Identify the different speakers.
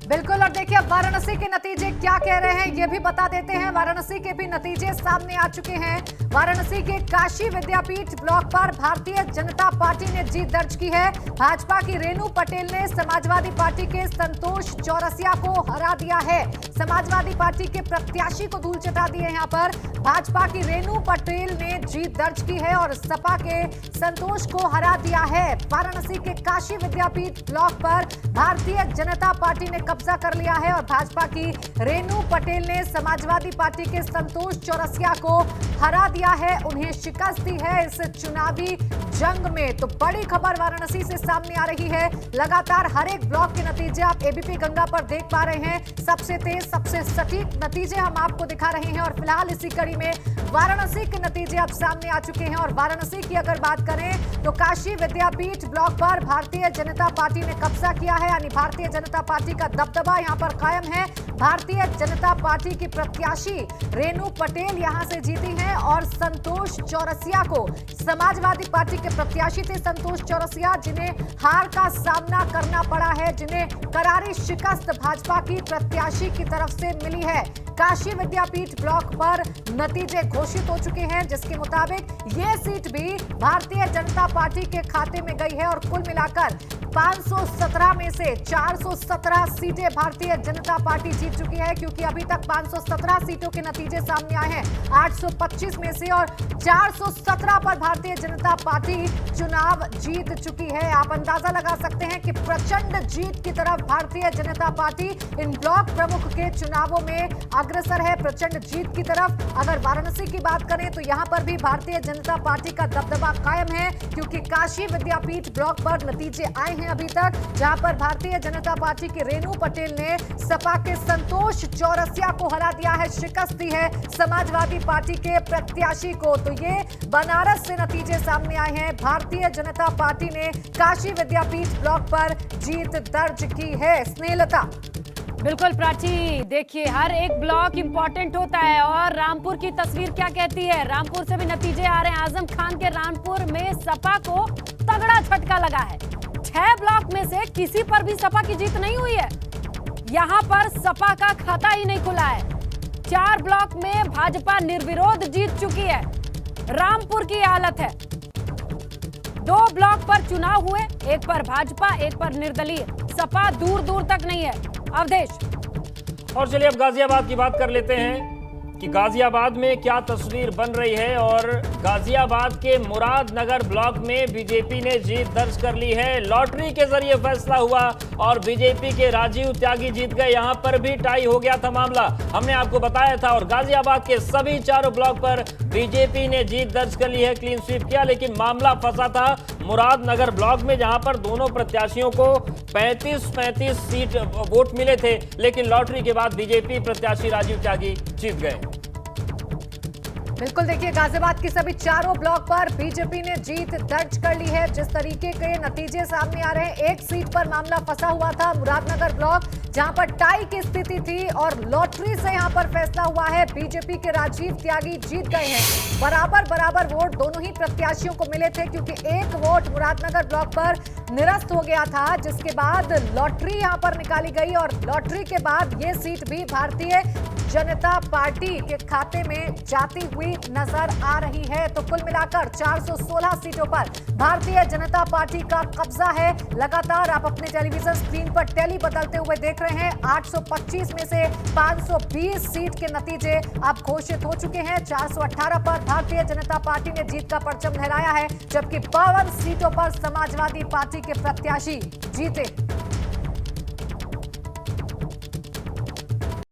Speaker 1: बिल्कुल। और देखिए अब वाराणसी के नतीजे क्या कह रहे हैं ये भी बता देते हैं। वाराणसी के भी नतीजे सामने आ चुके हैं। वाराणसी के काशी विद्यापीठ ब्लॉक पर भारतीय जनता पार्टी ने जीत दर्ज की है। भाजपा की रेनू पटेल ने समाजवादी पार्टी के संतोष चौरसिया को हरा दिया है। समाजवादी पार्टी के प्रत्याशी को धूल चटा दी है। यहाँ पर भाजपा की रेनू पटेल ने जीत दर्ज की है और सपा के संतोष को हरा दिया है। वाराणसी के काशी विद्यापीठ ब्लॉक पर भारतीय जनता पार्टी ने कब्जा कर लिया है और भाजपा की रेनू पटेल ने समाजवादी पार्टी के संतोष चौरसिया को हरा दिया है, उन्हें शिकस्त दी है इस चुनावी जंग में। तो बड़ी खबर वाराणसी से सामने आ रही है। लगातार हर एक ब्लॉक के नतीजे आप एबीपी गंगा पर देख पा रहे हैं। सबसे तेज सबसे सटीक नतीजे हम आपको दिखा रहे हैं और फिलहाल इसी कड़ी में वाराणसी के नतीजे अब सामने आ चुके हैं। और वाराणसी की अगर बात करें तो काशी विद्यापीठ ब्लॉक पर भारतीय जनता पार्टी ने कब्जा किया है, यानी भारतीय जनता पार्टी का दबदबा यहां पर कायम है। भारतीय जनता पार्टी की प्रत्याशी रेनू पटेल यहां से जीती हैं और संतोष चौरसिया को, समाजवादी पार्टी के प्रत्याशी थे संतोष चौरसिया, जिन्हें हार का सामना करना पड़ा है, जिन्हें करारी शिकस्त भाजपा की प्रत्याशी की तरफ से मिली है। काशी विद्यापीठ ब्लॉक पर नतीजे घोषित हो चुके हैं, जिसके मुताबिक ये सीट भी भारतीय जनता पार्टी के खाते में गई है और कुल मिलाकर 517 में से 417 सीटें भारतीय जनता पार्टी जीत चुकी है, क्योंकि अभी तक 517 सीटों के नतीजे सामने आए हैं 825 में से, और 417 पर भारतीय जनता पार्टी चुनाव जीत चुकी है। आप अंदाजा लगा सकते हैं कि प्रचंड जीत की तरफ भारतीय जनता पार्टी इन ब्लॉक प्रमुख के चुनावों में अग्रसर है, प्रचंड जीत की तरफ। अगर वाराणसी की बात करें तो यहां पर भी भारतीय जनता पार्टी का दबदबा कायम है, क्योंकि काशी विद्यापीठ ब्लॉक पर नतीजे आए हैं अभी तक, जहां पर भारतीय जनता पार्टी के रेनू पटेल ने सपा के संतोष चौरसिया को हरा दिया है, शिकस्त दी है समाजवादी पार्टी के प्रत्याशी को। तो ये बनारस से नतीजे सामने आए हैं। भारतीय जनता पार्टी ने काशी विद्यापीठ ब्लॉक पर जीत दर्ज की है। स्नेहलता।
Speaker 2: बिल्कुल प्राची, देखिए हर एक ब्लॉक इंपॉर्टेंट होता है और रामपुर की तस्वीर क्या कहती है। रामपुर से भी नतीजे आ रहे हैं। आजम खान के रामपुर में सपा को तगड़ा झटका लगा है। 6 ब्लॉक में से किसी पर भी सपा की जीत नहीं हुई है। यहां पर सपा का खाता ही नहीं खुला है। 4 ब्लॉक में भाजपा निर्विरोध जीत चुकी है। रामपुर की हालत है। 2 ब्लॉक पर चुनाव हुए, एक पर भाजपा एक पर निर्दलीय। सपा दूर दूर तक नहीं है। अवधेश।
Speaker 3: और चलिए अब गाजियाबाद की बात कर लेते हैं कि गाजियाबाद में क्या तस्वीर बन रही है। और गाजियाबाद के मुरादनगर ब्लॉक में बीजेपी ने जीत दर्ज कर ली है। लॉटरी के जरिए फैसला हुआ और बीजेपी के राजीव त्यागी जीत गए। यहां पर भी टाई हो गया था मामला, हमने आपको बताया था। और गाजियाबाद के सभी 4 ब्लॉक पर बीजेपी ने जीत दर्ज कर ली है, क्लीन स्वीप किया। लेकिन मामला फंसा था मुरादनगर ब्लॉक में, जहां पर दोनों प्रत्याशियों को 35-35 सीट वोट मिले थे, लेकिन लॉटरी के बाद बीजेपी प्रत्याशी राजीव त्यागी जीत गए।
Speaker 1: बिल्कुल, देखिए गाजियाबाद की सभी 4 ब्लॉक पर बीजेपी ने जीत दर्ज कर ली है। जिस तरीके के नतीजे सामने आ रहे हैं, एक सीट पर मामला फंसा हुआ था मुरादनगर ब्लॉक, जहां पर टाई की स्थिति थी और लॉटरी से यहां पर फैसला हुआ है। बीजेपी के राजीव त्यागी जीत गए हैं। बराबर बराबर वोट दोनों ही प्रत्याशियों को मिले थे, क्योंकि एक वोट मुरादनगर ब्लॉक पर निरस्त हो गया था, जिसके बाद लॉटरी यहां पर निकाली गई और लॉटरी के बाद ये सीट भी भारतीय जनता पार्टी के खाते में जाती हुई नजर आ रही है। तो कुल मिलाकर 416 सीटों पर भारतीय जनता पार्टी का कब्जा है। लगातार आप अपने टेलीविजन स्क्रीन पर टैली बदलते हुए देख रहे हैं। 825 में से 520 सीट के नतीजे अब घोषित हो चुके हैं। 418 पर भारतीय जनता पार्टी ने जीत का परचम लहराया है, जबकि 52 सीटों पर समाजवादी पार्टी के प्रत्याशी जीते।